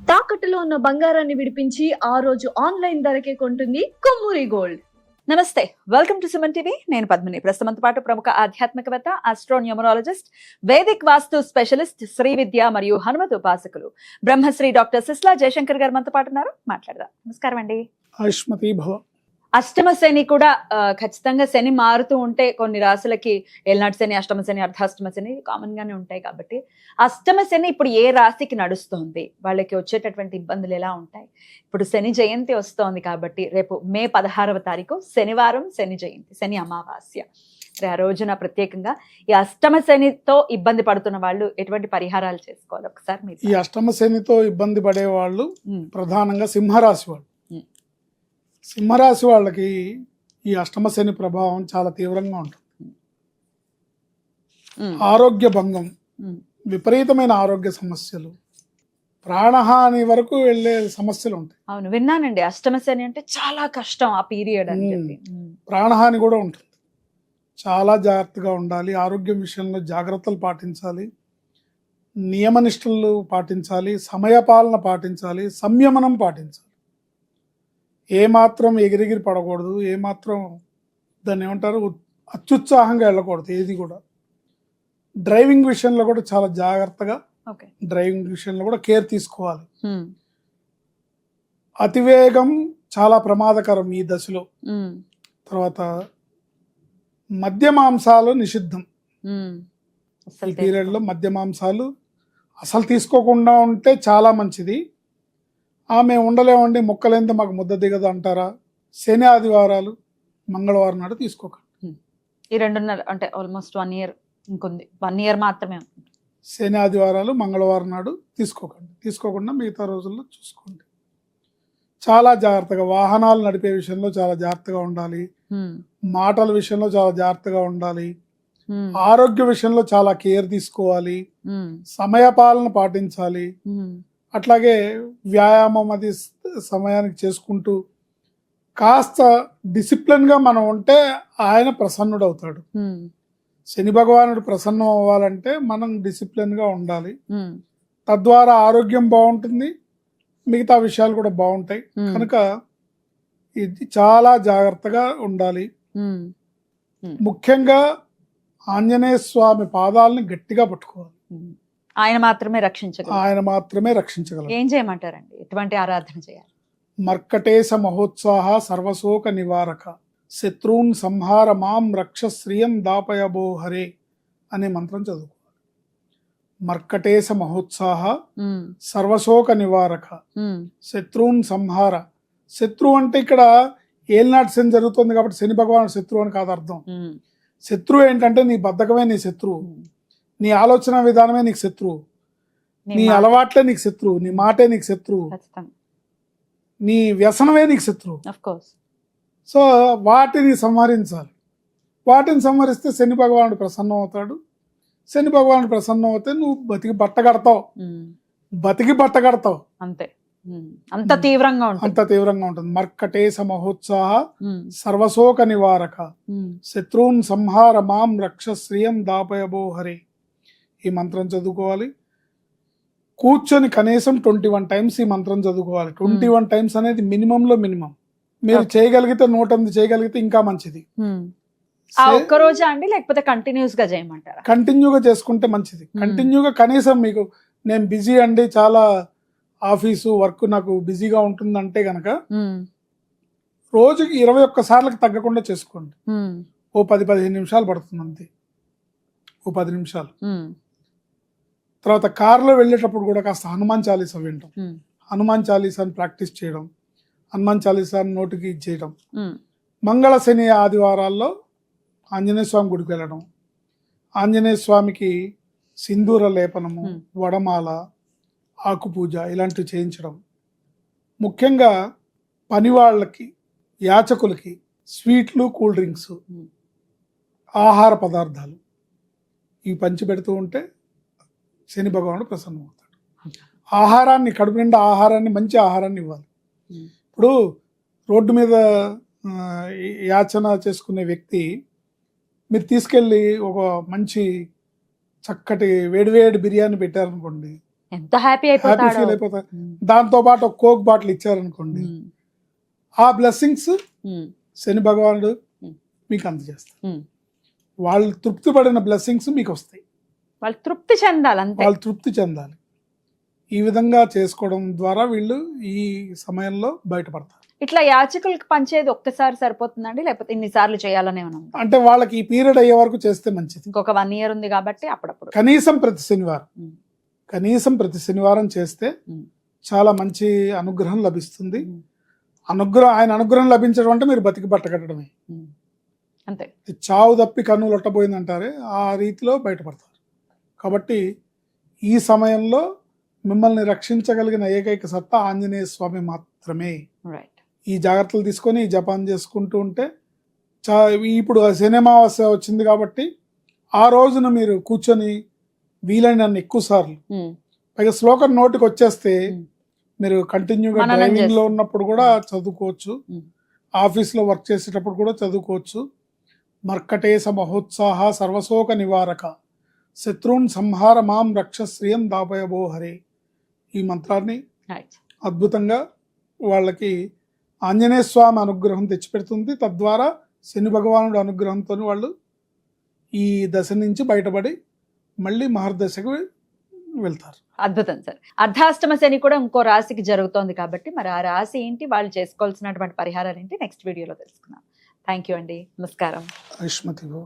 తాకట్టులో ఉన్న బంగారాన్ని విడిపించి ఆ రోజు ఆన్లైన్ ధరకే కొంటుంది కొమ్మూరి గోల్డ్. నమస్తే, వెల్కమ్ టు సుమన్ టీవీ. నేను పద్మిని. ప్రస్తుతంతో పాటు ప్రముఖ ఆధ్యాత్మికవేత్త, ఆస్ట్రోన్యూమరాలజిస్ట్, వేదిక్ వాస్తు స్పెషలిస్ట్, శ్రీ విద్య మరియు హనుమత్ ఉపాసకులు బ్రహ్మశ్రీ డాక్టర్ సిస్లా జయశంకర్ గారు మనతో పాటు ఉన్నారు. మాట్లాడదాం. నమస్కారం అండి. ఆయుష్మతి భవ. అష్టమ శని కూడా ఖచ్చితంగా శని మారుతూ ఉంటే కొన్ని రాశులకి ఏలనాటి శని, అష్టమ శని, అర్ధాష్టమ శని కామన్ గానే ఉంటాయి. కాబట్టి అష్టమ శని ఇప్పుడు ఏ రాశికి నడుస్తోంది, వాళ్ళకి వచ్చేటటువంటి ఇబ్బందులు ఎలా ఉంటాయి? ఇప్పుడు శని జయంతి వస్తోంది కాబట్టి రేపు మే 16వ తారీఖు శనివారం, శని జయంతి, శని అమావాస్య. ఆ రోజున ప్రత్యేకంగా ఈ అష్టమ శనితో ఇబ్బంది పడుతున్న వాళ్ళు ఎటువంటి పరిహారాలు చేసుకోవాలి ఒకసారి మీరు? ఈ అష్టమ శనితో ఇబ్బంది పడే వాళ్ళు ప్రధానంగా సింహరాశి వాళ్ళు. సింహరాశి వాళ్ళకి ఈ అష్టమ శని ప్రభావం చాలా తీవ్రంగా ఉంటుంది. ఆరోగ్య భంగం, విపరీతమైన ఆరోగ్య సమస్యలు, ప్రాణహాని వరకు వెళ్ళే సమస్యలు ఉంటాయి. అవును, విన్నానండి. అష్టమ శని అంటే చాలా కష్టం ఆ పీరియడ్ అని చెప్పి. ప్రాణహాని కూడా ఉంటుంది. చాలా జాగ్రత్తగా ఉండాలి. ఆరోగ్యం విషయంలో జాగ్రత్తలు పాటించాలి, నియమనిష్టలు పాటించాలి, సమయపాలన పాటించాలి, సంయమనం పాటించాలి. ఏమాత్రం ఎగిరెగిరి పడకూడదు, ఏమాత్రం దాన్ని ఏమంటారు అత్యుత్సాహంగా వెళ్ళకూడదు. ఏది కూడా డ్రైవింగ్ విషయంలో కూడా చాలా జాగ్రత్తగా, డ్రైవింగ్ విషయంలో కూడా కేర్ తీసుకోవాలి. అతివేగం చాలా ప్రమాదకరం ఈ దశలో. తర్వాత మద్య మాంసాలు నిషిద్ధం. ఈ పీరియడ్లో మద్య మాంసాలు అసలు తీసుకోకుండా ఉంటే చాలా మంచిది. మేము ఉండలేమండి, మొక్కలేంత మాకు ముద్ద దిగదు అంటారా? శని ఆదివారాలు, మంగళవారం నాడు తీసుకోకండి. ఈ 2.5 అంటే ఆల్మోస్ట్ 1 year ఇంకొంది, 1 year మాత్రమే. శని ఆదివారాలు, మంగళవారం నాడు తీసుకోకండి. తీసుకోకుండా మిగతా రోజుల్లో చూసుకోండి. చాలా జాగ్రత్తగా వాహనాలు నడిపే విషయంలో చాలా జాగ్రత్తగా ఉండాలి. మాటల విషయంలో చాలా జాగ్రత్తగా ఉండాలి. ఆరోగ్య విషయంలో చాలా కేర్ తీసుకోవాలి. సమయపాలన పాటించాలి. అట్లాగే వ్యాయామం అది సమయానికి చేసుకుంటూ కాస్త డిసిప్లిన్గా మనం ఉంటే ఆయన ప్రసన్నుడవుతాడు. శని భగవానుడు ప్రసన్నం అవ్వాలంటే మనం డిసిప్లిన్గా ఉండాలి. తద్వారా ఆరోగ్యం బాగుంటుంది, మిగతా విషయాలు కూడా బాగుంటాయి. కనుక ఇది చాలా జాగ్రత్తగా ఉండాలి. ముఖ్యంగా ఆంజనేయ స్వామి పాదాలని గట్టిగా పట్టుకోవాలి. ఆయన మాత్రమే రక్షించగలరు. ఏం చేయమంటారండి? ఎటువంటి ఆరాధన చేయాలి? మర్కటేశ మహోత్సాహ సర్వశోక నివారక శత్రూన్ సంహార మాం రక్ష శ్రియం దాపయబో హరే అనే మంత్రం చదువుకోవాలి. మర్కటేశ మహోత్సాహ సర్వశోక నివారక శత్రూన్ సంహార. శత్రువు అంటే ఇక్కడ ఏలినాటి శని జరుగుతుంది కాబట్టి శని భగవానుడు శత్రువు అని కాదు అర్థం. శత్రువు ఏంటంటే నీ బద్ధకమే నీ శత్రువు, నీ ఆలోచన విధానమే నీకు శత్రువు, నీ అలవాట్లే నీకు శత్రువు, నీ మాటే నీకు శత్రువు, నీ వ్యసనమే నీకు శత్రువు. సో వాటిని సంహరించాలి. వాటిని సంహరిస్తే శని భగవానుడు ప్రసన్నం అవుతాడు. శని భగవానుడు ప్రసన్నం అవుతే నువ్వు బతికి బట్ట కడతావు. అంతే, అంత తీవ్రంగా ఉంటుంది. మర్కటేశ మహోత్సాహ సర్వశోక నివారక శత్రూన్ సంహార మాం రక్ష శ్రియం దాపయబో హరే. ఈ మంత్రం చదువుకోవాలి. కూర్చొని కనీసం 21 times ఈ మంత్రం చదువుకోవాలి. 21 times అనేది మినిమంలో మినిమం. మీరు చేయగలిగితే 108 చేయగలిగితే ఇంకా మంచిది. ఒక్కరోజా అండి, లేకపోతే కంటిన్యూస్ గా చేయమంటారా? కంటిన్యూగా చేసుకుంటే మంచిది. కంటిన్యూగా కనీసం మీకు నేను బిజీ అండి, చాలా ఆఫీసు వర్క్ నాకు బిజీగా ఉంటుందంటే గనక రోజుకి 21 సార్లకు తగ్గకుండా చేసుకోండి. ఓ 10-15 నిమిషాలు పడుతుంది అంతే, ఓ 10 నిమిషాలు. తర్వాత కారులో వెళ్ళేటప్పుడు కూడా కాస్త హనుమాన్ చాలీసా వినటం, హనుమాన్ చాలీసాని ప్రాక్టీస్ చేయడం, హనుమాన్ చాలీసాని నోటికి ఇచ్చేయడం. మంగళ శని ఆదివారాల్లో ఆంజనేయ స్వామి గుడికి వెళ్ళడం, ఆంజనేయ స్వామికి సింధూర లేపనము, వడమాల, ఆకుపూజ ఇలాంటివి చేయించడం. ముఖ్యంగా పనివాళ్ళకి, యాచకులకి స్వీట్లు, కూల్ డ్రింక్స్, ఆహార పదార్థాలు ఇవి పంచిపెడుతూ ఉంటే శని భగవానుడు ప్రసన్నం అవుతాడు. ఆహారాన్ని, కడుపు నిండా ఆహారాన్ని, మంచి ఆహారాన్ని ఇవ్వాలి. ఇప్పుడు రోడ్డు మీద యాచన చేసుకునే వ్యక్తి మీరు తీసుకెళ్ళి ఒక మంచి చక్కటి వేడివేడి బిర్యానీ పెట్టారనుకోండి, ఎంత హ్యాపీ హ్యాపీ అయిపోతాడు. ఫీల్ అయిపోతారు. దాంతో పాటు ఒక కోక్ బాటిల్ ఇచ్చారనుకోండి, ఆ బ్లెస్సింగ్స్ శని భగవానుడు మీకు అందజేస్తారు. వాళ్ళు తృప్తి పడిన బ్లెస్సింగ్స్ మీకు వస్తాయి. వాళ్ళు తృప్తి చెందాలి అంతే. వాళ్ళు తృప్తి చెందాలి. ఈ విధంగా చేసుకోవడం ద్వారా వీళ్ళు ఈ సమయంలో బయటపడతారు. ఇట్లా యాచకులకు పంచేది ఒక్కసారి సరిపోతుందండి, లేకపోతే ఇన్నిసార్లు చేయాలనే ఉన్నాం? అంటే వాళ్ళకి ఈ పీరియడ్ అయ్యే వరకు చేస్తే మంచిది. ఇంకొక 1 year ఉంది కాబట్టి అప్పుడప్పుడు కనీసం ప్రతి శనివారం చేస్తే చాలా మంచి అనుగ్రహం లభిస్తుంది. ఆయన అనుగ్రహం లభించడం అంటే మీరు బతికి బట్టకట్టడమే. అంతే. చావు తప్పి కన్ను లొట్టబోయిందంటారే ఆ రీతిలో బయటపడతారు. కాబట్టి ఈ సమయంలో మిమ్మల్ని రక్షించగలిగిన ఏకైక సత్తా ఆంజనేయ స్వామి మాత్రమే. ఈ జాగ్రత్తలు తీసుకొని జపం చేసుకుంటూ ఉంటే ఇప్పుడు శనిమావాస్య వచ్చింది కాబట్టి ఆ రోజున మీరు కూర్చొని వీలైనన్ని ఎక్కువ సార్లు, పైగా శ్లోకం నోటికి వచ్చేస్తే మీరు కంటిన్యూగా డ్రైవింగ్ లో ఉన్నప్పుడు కూడా చదువుకోవచ్చు, ఆఫీస్ లో వర్క్ చేసేటప్పుడు కూడా చదువుకోవచ్చు. మర్కటేశ మహోత్సాహ సర్వశోక నివారక శత్రున్ సంహార మాం రక్ష శ్రియం దాపయబో హరే. ఈ మంత్రాన్ని అద్భుతంగా వాళ్ళకి ఆంజనేయ స్వామి అనుగ్రహం తెచ్చిపెడుతుంది. తద్వారా శని భగవానుడు అనుగ్రహంతో వాళ్ళు ఈ దశ నుంచి బయటపడి మళ్ళీ మహర్దశకు వెళ్తారు. అద్భుతం సార్. అర్ధాష్టమ శని కూడా ఇంకో రాశికి జరుగుతోంది కాబట్టి మరి ఆ రాశి ఏంటి, వాళ్ళు చేసుకోవాల్సినటువంటి పరిహారాలు ఏంటి, నెక్స్ట్ వీడియోలో తెలుసుకుందాం. థ్యాంక్ యూ అండి. నమస్కారం. ఆయుష్మతి భవ.